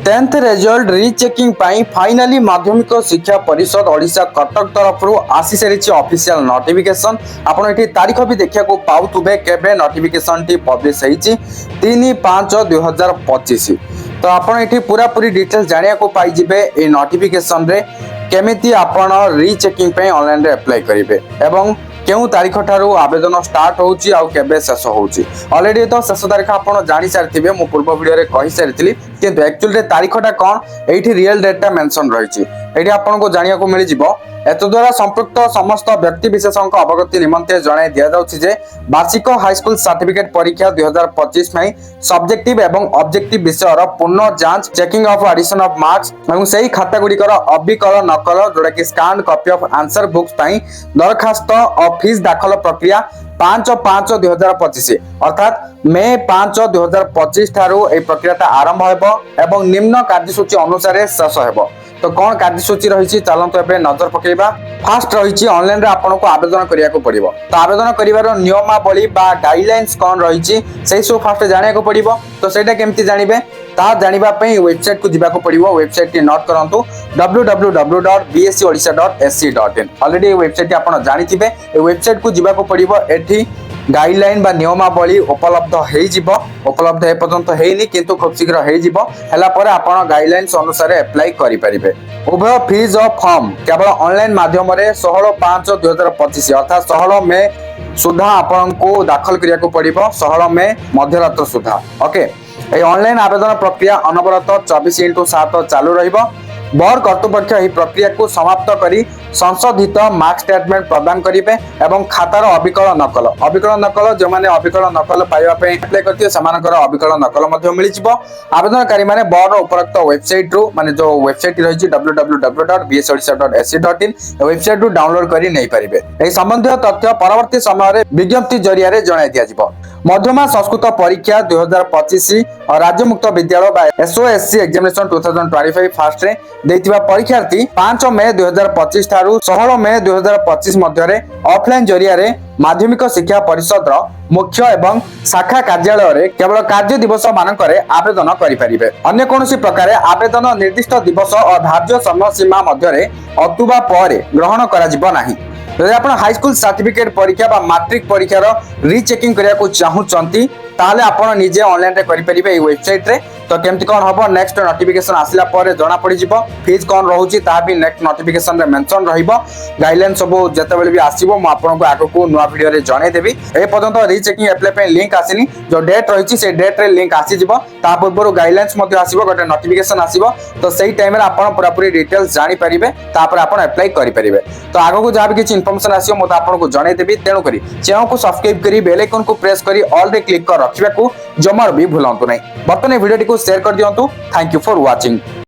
10th result rechecking finally माध्यमिक शिक्षा परिषद ओडिशा कटक तरफ आसी सारी ऑफिशियल नोटिफिकेशन आपन एठी तारीख भी देखा पाउथुबे केबे नोटिफिकेशन टी पब्लिश होईची 3/5/2025 तो आपन एठी पूरा पूरी डिटेल्स जानिया को पाई जिबे ए नोटिफिकेशन रे केमिति आपन रीचेकिंग पे ऑनलाइन रे अप्लाई करिवे एवं केउ तारीख ठारू आवेदन स्टार्ट होउची आ केबे शेष होउची ऑलरेडी तो शेष तारीख आपन जानि सारथिबे मु पूर्व वीडियो रे कहि सारथिली किंतु एक्चुअली रे तारीखटा कोन एठी रियल डेटा मेंशन रहिची एठी आपन को जानिया को मिलि जिवो एत द्वारा संपृक्त समस्त व्यक्ति विशेषक अवगति निमंते जणाई दिया जाउछि जे वार्षिक हाई स्कूल सर्टिफिकेट परीक्षा 2025 में सब्जेक्टिव एवं ऑब्जेक्टिव विषयर पूर्ण जांच checking of addition of marks एवं सही खाता गुड़िकर अबिकल नकल जोड़ा कि scan copy of answer books पई दरखास्त और फीस दाखल प्रक्रिया 5/5/2025 अर्थात मे 5/2025 ठारू ए प्रक्रियाटा आरंभ हेबो एवं निम्न कार्यसूची अनुसार शेष हेबो तो कौन कार्यसूची रही चलतु ए नजर पकेबा फास्ट रही ऑनलाइन रे आपन को आवेदन करिया को पड़िबो तो आवेदन करिवार नियमावली बा गाइडलाइंस कौन रही से सब फास्ट जानिया को पड़िबो तो सेटा केमती जानिबे ता जानिबा पई वेबसाइट को जिबा को पड़िबो वेबसाइट टी नोट करंतु www.bscodisha.sc.in ऑलरेडी वेबसाइट आपन जानिथिबे ए वेबसाइट को जिबा को पड़िबो एठी गाइडलाइन बा नियमावली उपलब्ध उपलब्ध ए पर्यंत हेनी किंतु खूब शीघ्र हे जिवो हला पर आपण गाइडलाइंस अनुसार अप्लाई करि परिबे उभय फीस ऑफ फॉर्म केवल ऑनलाइन माध्यम रे 16/5/2025 अर्थात 16 मे सुधा आपण को दाखल करिया को पड़िबो 16 मे मध्यरात्र सुधा ओके ए ऑनलाइन आवेदन प्रक्रिया अनवरत 24/7 चालू रहिबो बोर्ड कर्तृपक्ष यह प्रक्रिया को समाप्त करी संशोधित मार्क स्टेटमेंट प्रदान करेंगे एवं खातार अबिकल नकल जो मैंने अबिकल नकल पाइबा पे अप्लाई करथिबे समानकर अबिकल नकल मध्ये मिलि जिवो आवेदनकारी माने बोर्ड उपरोक्त वेबसाइट रु माने जो वेबसाइट रही www.bsodisha.sc.in वेबसाइट रु डाउनलोड करी नै परिबे एही संबंधित तथ्य परवर्ती समय रे विज्ञप्ति जरिया रे जणाई दिया जिवो मध्यमा संस्कृत परीक्षा 2025 और राज्य मुक्त विद्यालय बा एसओएससी एग्जामिनेशन 2025 फास्ट रे देथिबा परीक्षार्थी 5 मे 2025 ठारू 16 मे 2025 मध्य रे ऑफलाइन जरिया रे माध्यमिक शिक्षा परिषद रो मुख्य एवं शाखा कार्यालय रे केवल कार्य दिवस मानकरे आवेदन करि परिबे अन्य कोनोसी प्रकार आवेदन निर्दिष्ट दिवस और धार्य समय सीमा मध्य रे अतुबा परे ग्रहण करा जिवो नाही यदि आपण हाई स्कूल सर्टिफिकेट परीक्षा बा मैट्रिक परीक्षार रीचेकिंग करिया को चाहूचंती ताले आपण निजे ऑनलाइन रे करि परिबे ए वेबसाइट रे तो केमति कोन हबो नेक्स्ट नोटिफिकेशन आसिला परे जणा पड़ी जिवो फीस कोन रहउची ता भी नेक्स्ट नोटिफिकेशन रे मेंशन रहिबो गाइडलाइन सब जतेबेले भी आसीबो म आपन को आगो को नुवा वीडियो रे जणे देबी ए पर्यंत रीचेकिंग अप्लाई पे लिंक आसीनी जो डेट रहिची से डेट रे लिंक आसी जिवो ता पूर्व गाइडलाइंस मध्ये आसीबो गोटे नोटिफिकेशन आसीबो तो सेही टाइम रे आपन पूरा पूरी डिटेल्स जानि परिबे ता पर आपन अप्लाई करि परिबे तो आगो को जहां भी किछ इन्फॉर्मेशन आसीबो म आपन को जणे देबी तेनु करी चैनल को सब्सक्राइब करी बेल आइकन को प्रेस करी ऑल रे क्लिक कर रखिबा को जमार भी भूलंतु नहीं बर्तमान वीडियो को शेयर कर दियंतु थैंक यू फॉर वाचिंग।